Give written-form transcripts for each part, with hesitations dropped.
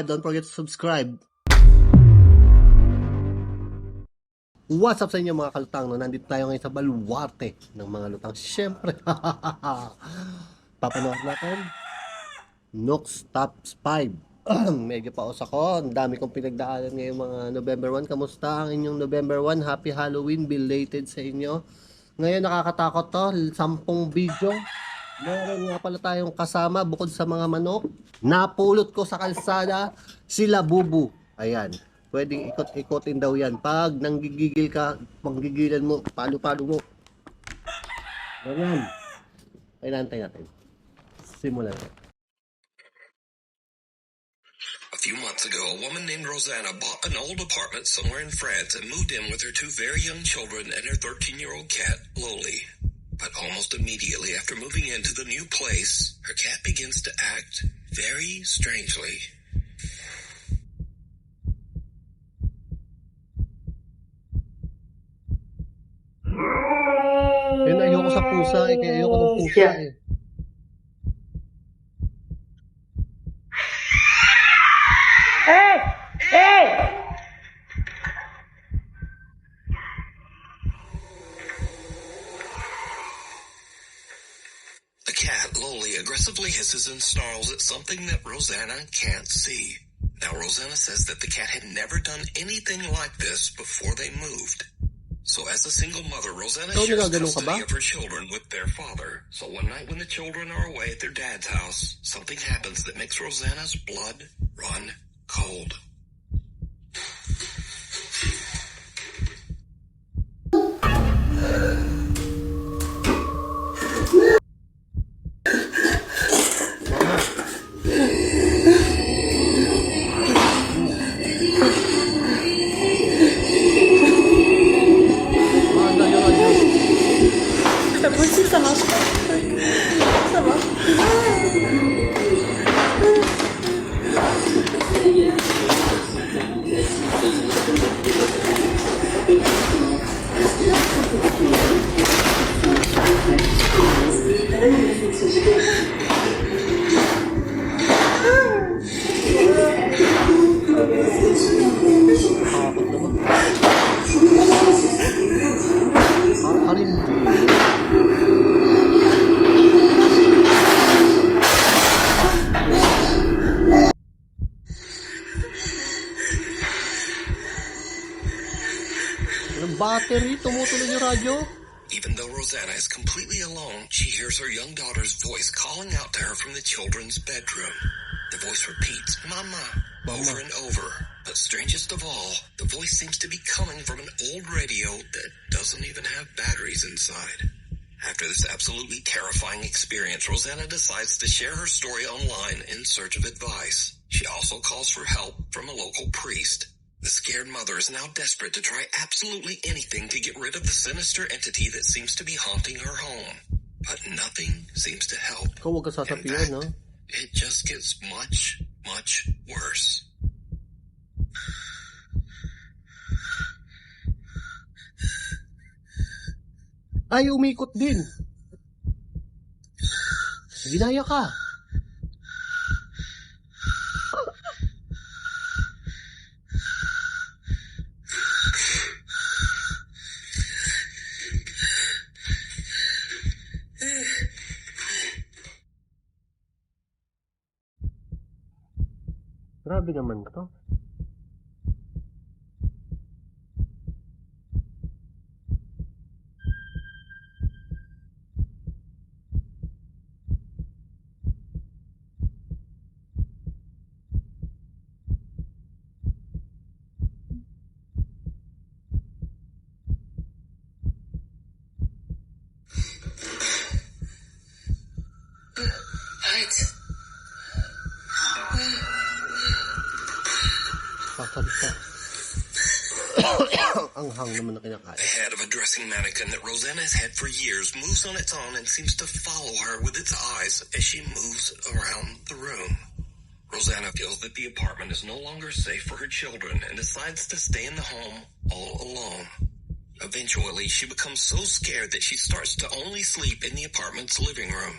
Don't forget to subscribe. What's up sa inyo mga kalutang? No? Nandito tayo ngayon sa baluarte ng mga lutang. Siyempre, papanood natin Nooks Top 5. Medyo paos ako. Ang dami kong pinagdaanan ngayong mga November 1. Kamusta ang inyong November 1? Happy Halloween. Belated sa inyo. Ngayon nakakatakot to. 10 video. Meron nga pala tayong kasama bukod sa mga manok. Napulot ko sa kalsada sila Bubu. Ayan. Pwedeng ikot-ikotin daw yan. Pag nanggigigil ka, manggigilan mo, palo-palo mo. Ganyan. Ay, naantay natin. Simulan natin. A few months ago, a woman named Rosanna bought an old apartment somewhere in France and moved in with her 2 very young children and her 13-year-old cat, Loli. But almost immediately after moving into the new place, her cat begins to act very strangely. Ayoko sa pusa eh, kaya ayoko ng pusa eh. Hey! Hey! The cat, Loli, aggressively hisses and snarls at something that Rosanna can't see. Now, Rosanna says that the cat had never done anything like this before they moved. So as a single mother, Rosanna shares custody of her children with their father. So one night when the children are away at their dad's house, something happens that makes Rosanna's blood run cold. Battery, tumutuloy yung radyo. Even though Rosanna is completely alone, she hears her young daughter's voice calling out to her from the children's bedroom. The voice repeats, Mama, over and over. But strangest of all, the voice seems to be coming from an old radio that doesn't even have batteries inside. After this absolutely terrifying experience, Rosanna decides to share her story online in search of advice. She also calls for help from a local priest. The scared mother is now desperate to try absolutely anything to get rid of the sinister entity that seems to be haunting her home. But nothing seems to help. Huwag ka sasapian, no? It just gets much, much worse. Ay, umikot din. Ginaya ka. Grabe naman to. The head of a dressing mannequin that Rosanna has had for years moves on its own and seems to follow her with its eyes as she moves around the room. Rosanna feels that the apartment is no longer safe for her children and decides to stay in the home all alone. Eventually, she becomes so scared that she starts to only sleep in the apartment's living room.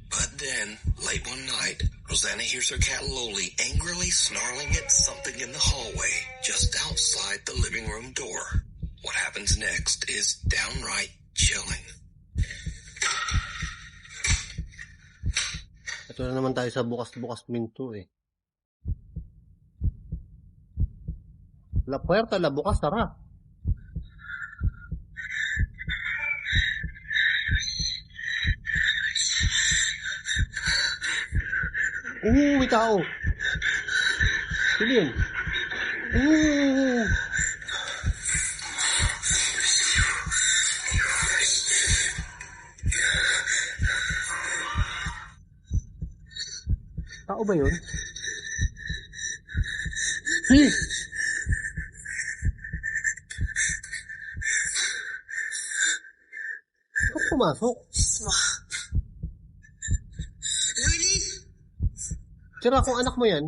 But then, late one night, Rosanna hears her cat Loli angrily snarling at something in the hallway just outside the living room door. What happens next is downright chilling. Ito na naman tayo sa bukas-bukas pinto eh. La puerta, la bukas, tara. May tao. Sino yun? Tao ba yun? Hey! Ba't pumasok? Loli! Tira, kung anak mo yan.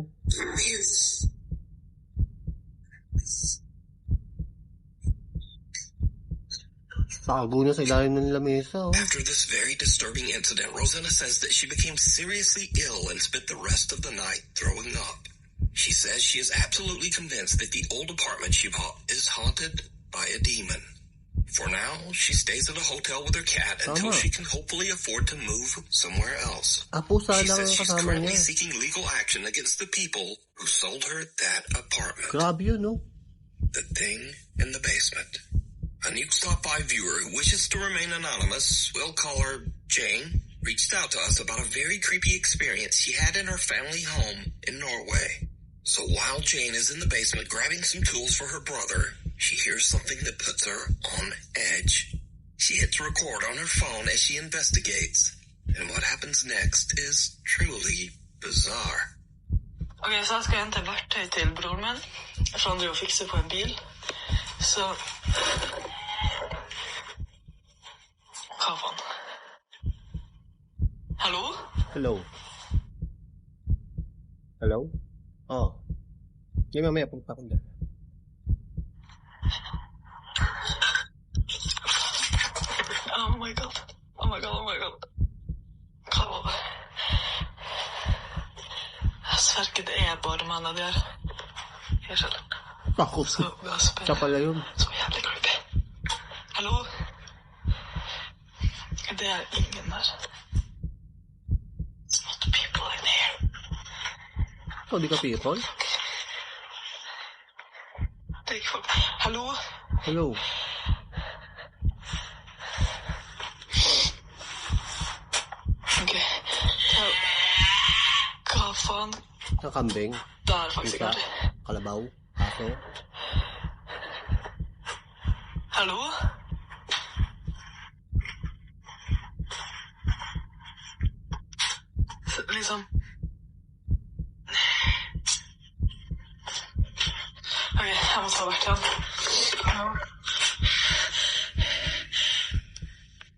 Tago niya sa ilalim ng lamesa. Oh. After this very disturbing incident, Rosanna says that she became seriously ill and spent the rest of the night throwing up. She says she is absolutely convinced that the old apartment she bought is haunted by a demon. For now, she stays at a hotel with her cat until she can hopefully afford to move somewhere else. She says she's currently seeking legal action against the people who sold her that apartment. Grabe yun, no? The thing in the basement. A new Stop By viewer who wishes to remain anonymous, we'll call her Jane, reached out to us about a very creepy experience she had in her family home in Norway. So while Jane is in the basement grabbing some tools for her brother, she hears something that puts her on edge. She hits record on her phone as she investigates, and what happens next is truly bizarre. Okej, så ska jag inte vart till bror min. Från det jag fixar på en bil. Så... Kavan. Hallå? Hello. Hello? Oh. Hindi mamaya punta ko dyan. Oh my god. Oh my god, oh my god. Kavan. Jeg sverger det bare mannen der. Jeg skjønner. Takot. Siya pala yun. Så jävla creepy. Hallå? Det ingen der. It's not people in here. Oh, di ka people? Det är folk. Hallå? Hello. Okej. Hva faen? Ang kambing. Der faktisk Pusa. ikke. Kalabaw. Aso. Hallå? Liksom... Okej, jag måste ha varit han.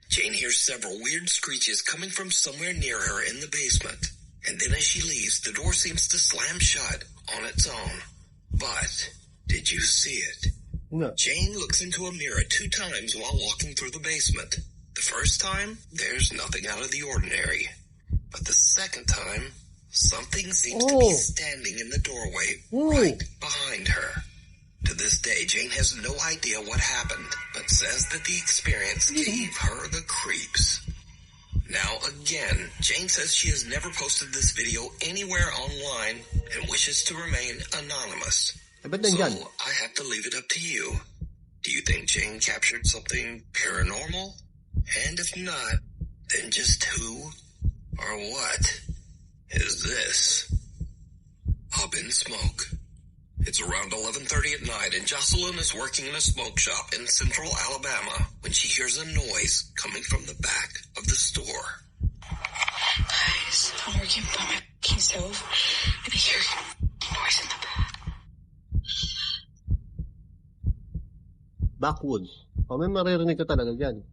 Jane hears several weird screeches coming from somewhere near her in the basement. And then as she leaves, the door seems to slam shut on its own. But, did you see it? No. Jane looks into a mirror 2 times while walking through the basement. The first time, there's nothing out of the ordinary. But the second time, something seems to be standing in the doorway right behind her. To this day, Jane has no idea what happened, but says that the experience gave her the creeps. Now again, Jane says she has never posted this video anywhere online and wishes to remain anonymous. So I have to leave it up to you. Do you think Jane captured something paranormal? And if not, then just who or what is this? Up in smoke. It's around 11:30 at night, and Jocelyn is working in a smoke shop in central Alabama when she hears a noise coming from the back of the store. Guys, I'm working by my fucking stove, and I hear noise in the back. Backwoods. O, may maririnig ka talaga dyan.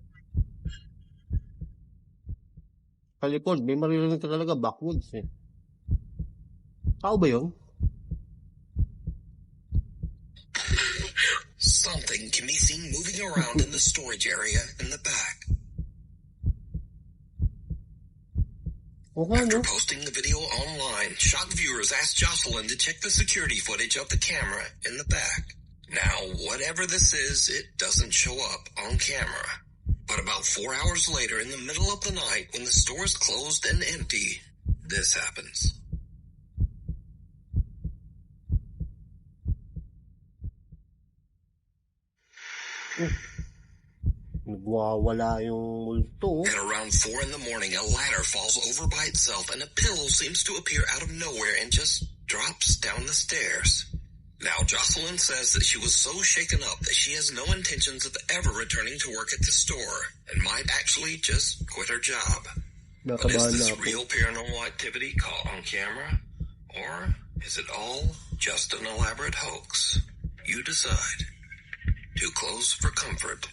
Kalikod, may maririnig ka talaga backwoods eh. Tao ba yun? Something can be seen moving around in the storage area in the back. Oo nga, After no? posting the video online, shocked viewers asked Jocelyn to check the security footage of the camera in the back. Now, whatever this is, it doesn't show up on camera. But about 4 hours later, in the middle of the night, when the store is closed and empty, this happens. Nagwawala yung multo. At around 4 in the morning, a ladder falls over by itself and a pillow seems to appear out of nowhere and just drops down the stairs. Now, Jocelyn says that she was so shaken up that she has no intentions of ever returning to work at the store and might actually just quit her job. But is Nakabahan na this ako. real paranormal activity caught on camera? Or is it all just an elaborate hoax? You decide. Too close for comfort.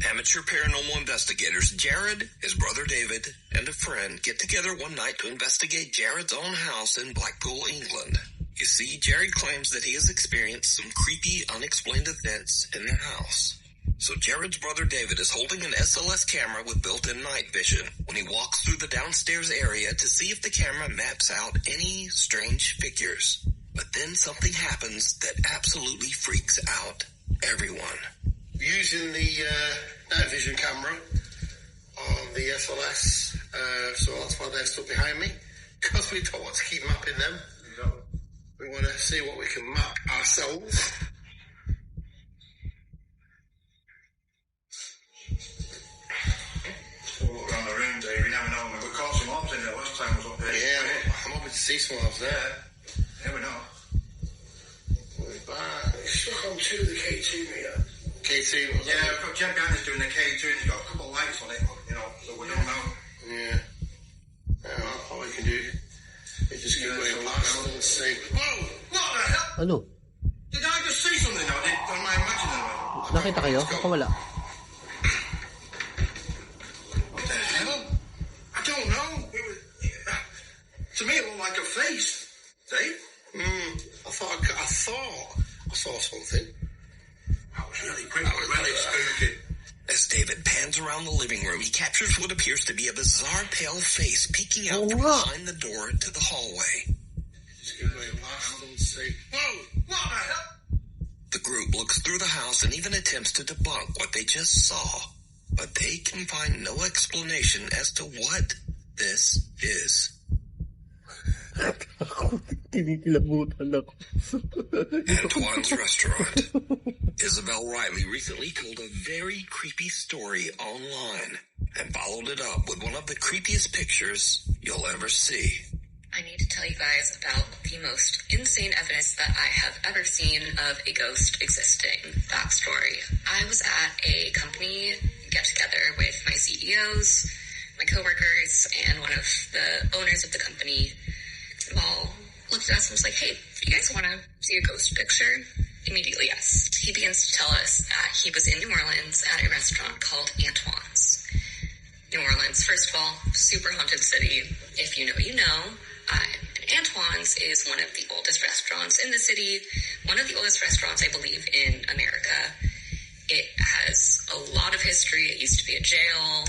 Amateur paranormal investigators Jared, his brother David, and a friend get together one night to investigate Jared's own house in Blackpool, England. You see, Jared claims that he has experienced some creepy, unexplained events in the house. So Jared's brother David is holding an SLS camera with built-in night vision when he walks through the downstairs area to see if the camera maps out any strange figures. But then something happens that absolutely freaks out everyone. Using the night vision camera on the SLS, so that's why they're stood behind me, because we don't want to keep mapping them. We want to see what we can map ourselves. We'll walk around the room, Dave. You never know. We caught some orbs in there last time I was up there. Yeah, I'm hoping to see some of there. You never know. We're back. Stuck on two of the K2 meter. K2? Yeah, we've got Jeff Gannon's doing the K2 and he's got a couple of lights on it, you know, so we don't know. Yeah. All we can do is just keep going past and see. Whoa! What the hell? Ano? Did I just see something or am I imagining it? Nakita kayo? Ako wala. What the hell? I don't know. To me it looked like a face. Dave? I thought I saw something. That was really quick. That was really spooky. As David pans around the living room, he captures what appears to be a bizarre pale face peeking out from behind the door to the hallway. Just keep going past and see. Whoa! What the hell? The group looks through the house and even attempts to debunk what they just saw, but they can find no explanation as to what this is. Ako, kinikilabutan ako. Antoine's Restaurant. Isabel Riley recently told a very creepy story online and followed it up with one of the creepiest pictures you'll ever see. I need to tell you guys about the most insane evidence that I have ever seen of a ghost existing. Backstory. I was at a company get-together with my CEOs, my coworkers, and one of the owners of the company. We all looked at us and was like, hey, do you guys want to see a ghost picture? Immediately, yes. He begins to tell us that he was in New Orleans at a restaurant called Antoine's. New Orleans, first of all, super haunted city. If you know, you know. Antoine's is one of the oldest restaurants in the city, one of the oldest restaurants, I believe, in America. It has a lot of history. It used to be a jail.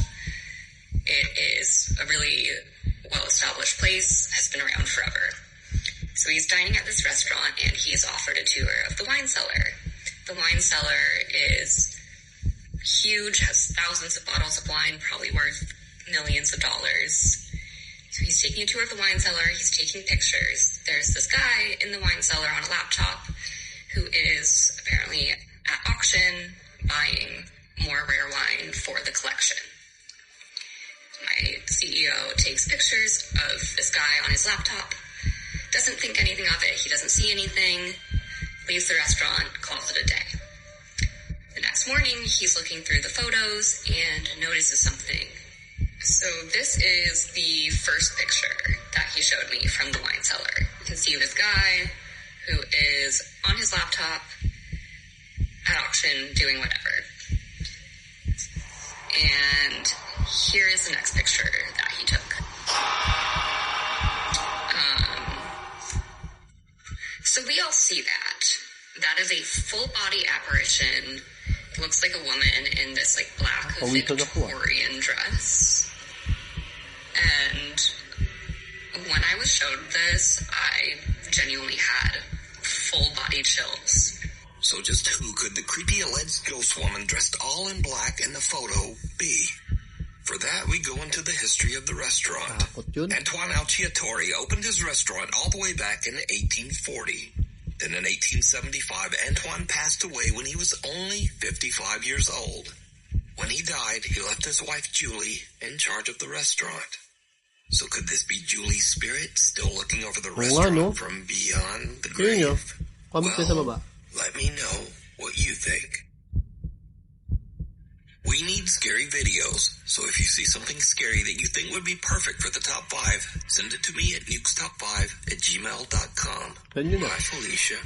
It is a really well-established place, has been around forever. So he's dining at this restaurant, and he is offered a tour of the wine cellar. The wine cellar is huge, has thousands of bottles of wine, probably worth millions of dollars. So he's taking a tour of the wine cellar, he's taking pictures. There's this guy in the wine cellar on a laptop who is apparently at auction buying more rare wine for the collection. My CEO takes pictures of this guy on his laptop, doesn't think anything of it, he doesn't see anything, leaves the restaurant, calls it a day. The next morning, he's looking through the photos and notices something. So this is the first picture that he showed me from the wine cellar. You can see this guy who is on his laptop at auction doing whatever. And here is the next picture that he took. So we all see that. That is a full body apparition. It looks like a woman in this like black Victorian dress. And was shown this, I genuinely had full body chills. So just who could the creepy alleged ghost woman dressed all in black in the photo be? For that, we go into the history of the restaurant. Takot yun. Antoine Alciatore opened his restaurant all the way back in 1840. Then in 1875, Antoine passed away when he was only 55 years old. When he died, he left his wife Julie in charge of the restaurant. So could this be Julie's spirit still looking over the restaurant no? from beyond the Tingnan nyo. grave? Comment kayo sa baba. Let me know what you think. We need scary videos, so if you see something scary that you think would be perfect for the top 5, send it to me at nukestop5@gmail.com. Send nyo na. Hi, Felicia.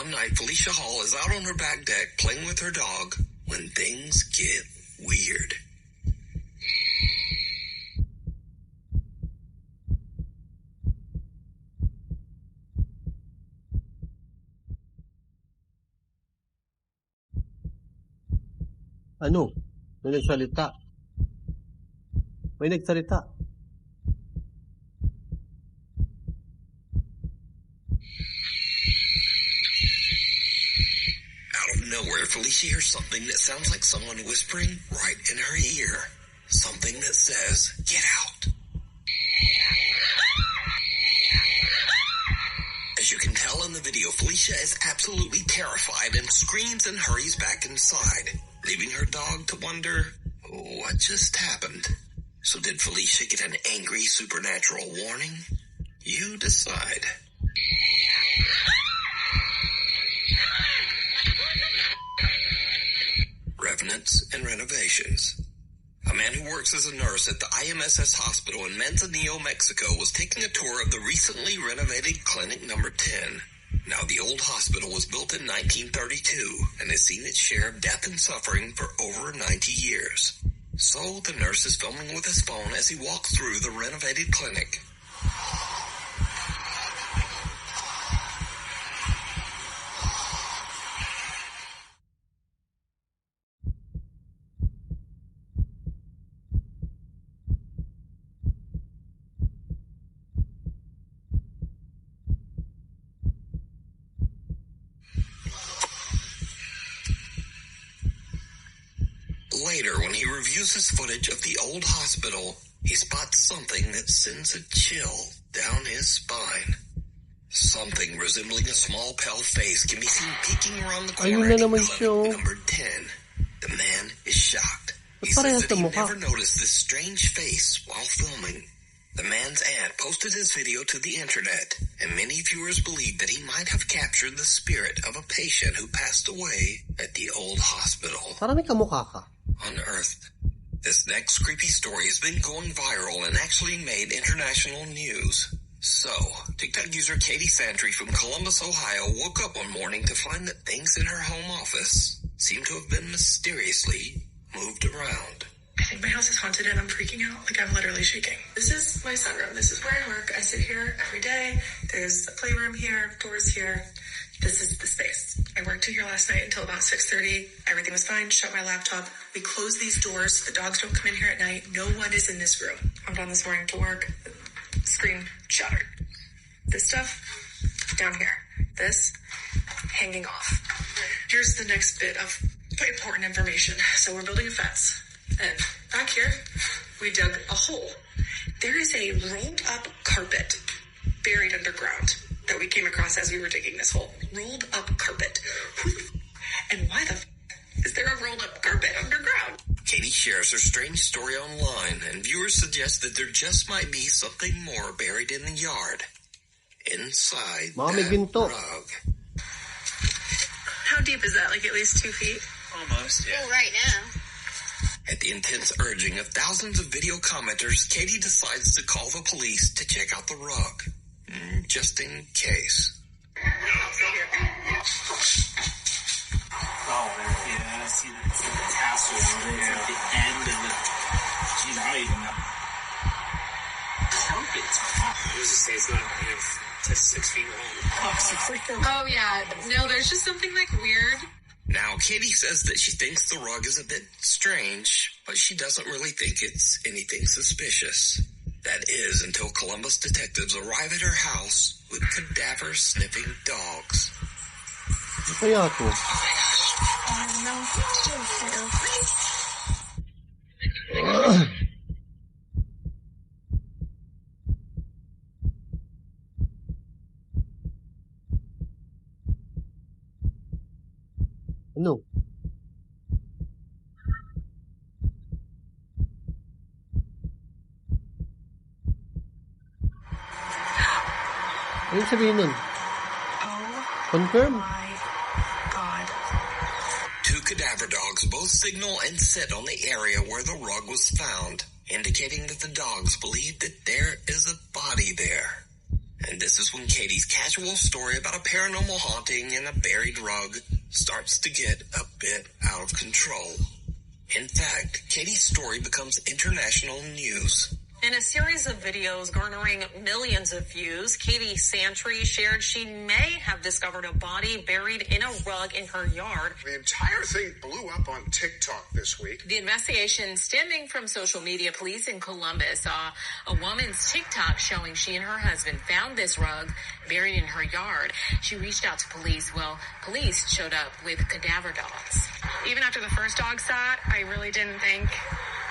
One night, Felicia Hall is out on her back deck playing with her dog when things get weird. Ano? May nagsalita. May nagsalita. Out of nowhere, Felicia hears something that sounds like someone whispering right in her ear. Something that says, "Get out." As you can tell in the video, Felicia is absolutely terrified and screams and hurries back inside, leaving her dog to wonder, what just happened? So did Felicia get an angry supernatural warning? You decide. Revenants and renovations. A man who works as a nurse at the IMSS hospital in Manzanillo, Mexico, was taking a tour of the recently renovated Clinic Number 10. Now, the old hospital was built in 1932 and has seen its share of death and suffering for over 90 years. So, the nurse is filming with his phone as he walks through the renovated clinic. Later, when he reviews his footage of the old hospital, he spots something that sends a chill down his spine. Something resembling a small pale face can be seen peeking around the corner Ayun na in naman Clinic siya, oh. Number 10. The man is shocked. He Ba't parehas says that he na mukha? never noticed this strange face while filming. The man's aunt posted his video to the internet, and many viewers believe that he might have captured the spirit of a patient who passed away at the old hospital. Parang may kamukha ka. Unearthed. This next creepy story has been going viral and actually made international news. So, TikTok user Katie Santry from Columbus, Ohio woke up one morning to find that things in her home office seem to have been mysteriously moved around. I think my house is haunted and I'm freaking out. Like, I'm literally shaking. This is my sunroom. This is where I work. I sit here every day. There's a playroom here, doors here. This is the space. I worked in here last night until about 6:30. Everything was fine. Shut my laptop. We close these doors. The dogs don't come in here at night. No one is in this room. I'm done this morning to work. Screen shattered. This stuff down here. This hanging off. Here's the next bit of important information. So we're building a fence. And back here, we dug a hole. There is a rolled up carpet buried underground that we came across as we were digging this hole. Rolled up carpet. And why the is there a rolled up carpet underground? Katie shares her strange story online, and viewers suggest that there just might be something more buried in the yard. Inside Baka may that ginto. rug. How deep is that? Like at least 2 feet? Almost, yeah. Well, right now. At the intense urging of thousands of video commenters, Katie decides to call the police to check out the rug. Just in case. Oh, yeah, I see the tassel on it at the end of the... Geez, I don't even know. Carpets. I was just say it's not to 6 feet long. Oh yeah. No, there's just something like weird. Now, Katie says that she thinks the rug is a bit strange, but she doesn't really think it's anything suspicious. That is until Columbus detectives arrive at her house with cadaver-sniffing dogs. Ano kaya to? Ano? Ano sabihin nun? Confirm? Two cadaver dogs both signal and sit on the area where the rug was found, indicating that the dogs believe that there is a body there. And this is when Katie's casual story about a paranormal haunting and a buried rug starts to get a bit out of control. In fact, Katie's story becomes international news. In a series of videos garnering millions of views, Katie Santry shared she may have discovered a body buried in a rug in her yard. The entire thing blew up on TikTok this week. The investigation stemming from social media. Police in Columbus saw a woman's TikTok showing she and her husband found this rug buried in her yard. She reached out to police. Well, police showed up with cadaver dogs. Even after the first dog saw it, I really didn't think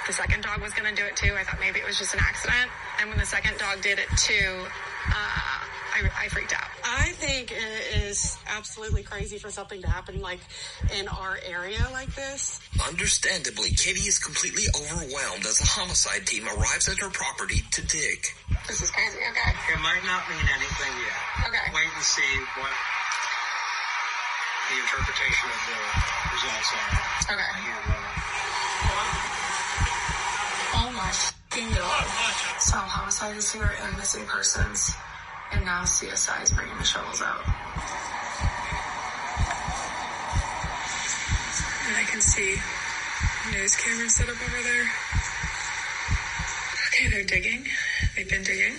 the second dog was going to do it too. I thought maybe it was just an accident. And when the second dog did it too, I freaked out. I think it is absolutely crazy for something to happen like in our area like this. Understandably, Katie is completely overwhelmed as a homicide team arrives at her property to dig. This is crazy. Okay. It might not mean anything yet. Okay. Wait and see what the interpretation of the results are. Okay. Oh my God. So homicide is here and missing persons. And now CSI is bringing the shovels out. And I can see news cameras set up over there. Okay, they're digging. They've been digging.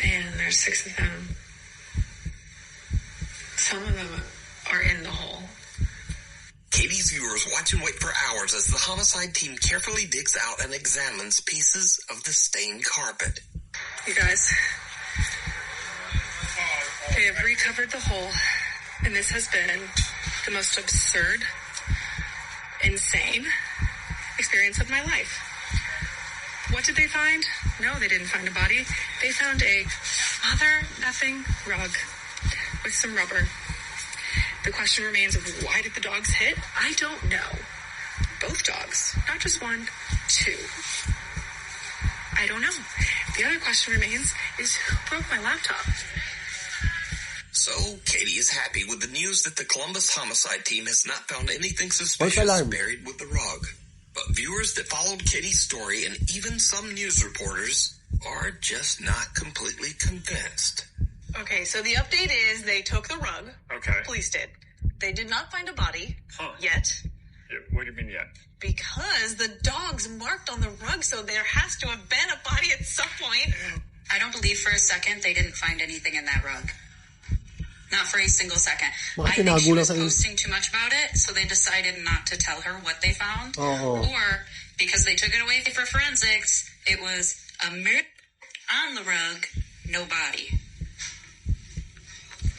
And there's 6 of them. Some of them are in the hole. Katie's viewers watch and wait for hours as the homicide team carefully digs out and examines pieces of the stained carpet. You guys, they have recovered the hole, and this has been the most absurd, insane experience of my life. What did they find? No, they didn't find a body. They found a mother effing rug with some rubber. The question remains of why did the dogs hit? I don't know. Both dogs, not just one, 2. I don't know. The other question remains is who broke my laptop? So, Katie is happy with the news that the Columbus homicide team has not found anything False suspicious alarm. buried with the rug. But viewers that followed Katie's story and even some news reporters are just not completely convinced. Okay, so the update is they took the rug. Okay. Police did. They did not find a body Huh. yet Yeah, what do you mean yet? because the dogs marked on the rug, so there has to have been a body at some point. I don't believe for a second they didn't find anything in that rug. Not for a single second. Bakit I think she nagulat was sa posting too much about it, so they decided not to tell her what they found. Oo. Or, because they took it away for forensics, it was a mirror on the rug, no body.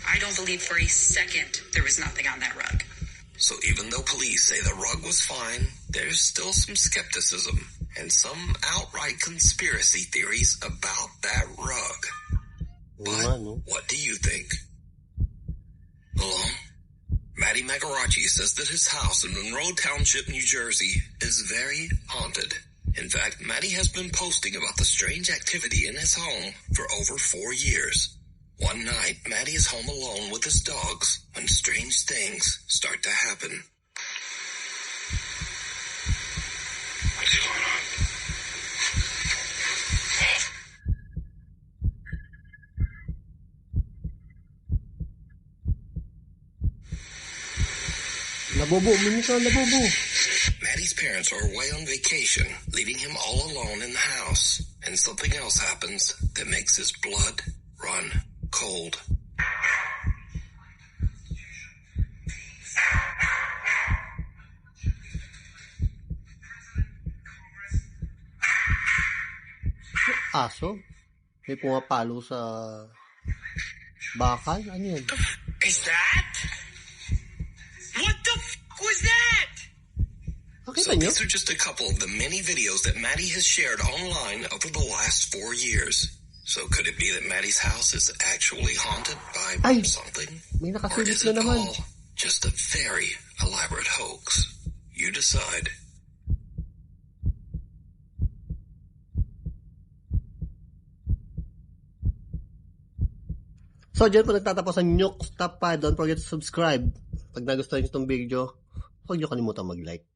I don't believe for a second there was nothing on that rug. So even though police say the rug was fine, there's still some skepticism and some outright conspiracy theories about that rug. But what do you think? Hello? Matty Magarachi says that his house in Monroe Township, New Jersey is very haunted. In fact, Matty has been posting about the strange activity in his home for over 4 years. One night, Matty is home alone with his dogs when strange things start to happen. What's going on? Labobo, minit ka labobo. Matty's parents are away on vacation, leaving him all alone in the house. And something else happens that makes his blood run cold. Aso? May pumapalo sa bakal? Ano yan? Is that? What the was that? So these are just a couple of the many videos that Maddie has shared online over the last 4 years. So could it be that Maddie's house is actually haunted by something? May Or nakasilip is na it naman. all just a very elaborate hoax? You decide. So, dyan po nagtatapos ang Nook Top 5. Don't forget to subscribe. Pag nagustuhan nyo itong video, huwag nyo kalimutan mag-like.